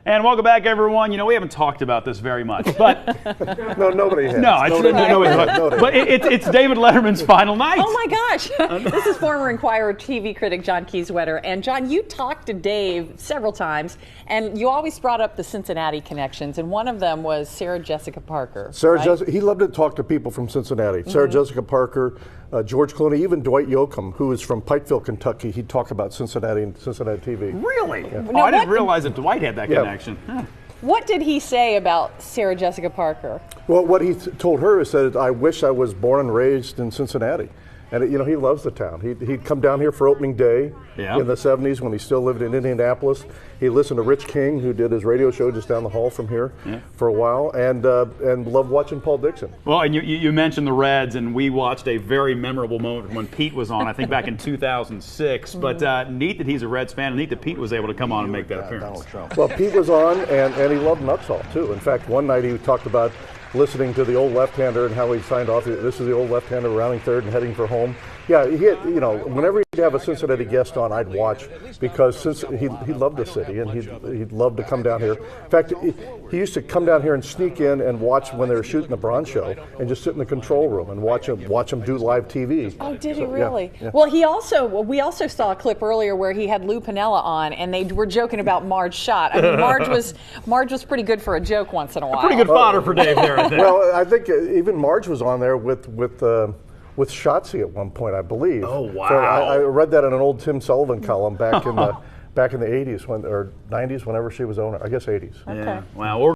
And welcome back, everyone. You know, we haven't talked about this very much, but no, nobody has. No, but it's David Letterman's final night. Oh my gosh! This is former Enquirer TV critic John.Kiesewetter, and John, you talked to Dave several times, and you always brought up the Cincinnati connections, and one of them was Sarah Jessica Parker. He loved to talk to people from Cincinnati. Sarah Jessica Parker, George Clooney, even Dwight Yoakum, who is from Pikeville, Kentucky. He'd talk about Cincinnati and Cincinnati TV. Really? Yeah. Oh, I didn't realize that Dwight had that connection. What did he say about Sarah Jessica Parker? Well, what he told her is that I wish I was born and raised in Cincinnati. And you know, he loves the town. He'd come down here for opening day in the 70s when he still lived in Indianapolis. He listened to Rich King, who did his radio show just down the hall from here for a while, and loved watching Paul Dixon. Well, and you mentioned the Reds, and we watched a very memorable moment when Pete was on, I think back in 2006. But neat that he's a Reds fan, and neat that Pete was able to come on and make that appearance. Well, Pete was on, and he loved Nuxhall, too. In fact, one night he talked about listening to the old left-hander and how he signed off. This is the old left-hander rounding third and heading for home. Yeah, you know, whenever he'd have a Cincinnati guest on, I'd watch because he loved the city and he'd love to come down here. In fact, he used to come down here and sneak in and watch when they were shooting the Braun show and just sit in the control room and watch them do live TV. Oh, did he really? Yeah. Well, we also saw a clip earlier where he had Lou Piniella on, and they were joking about Marge's shot. I mean, Marge was pretty good for a joke once in a while. Pretty good fodder for Dave there, I think. Well, I think even Marge was on there with Shotzi at one point, I believe. Oh, wow. So I read that in an old Tim Sullivan column back in the 80s or 90s, whenever she was owner. I guess 80s. Yeah. Wow.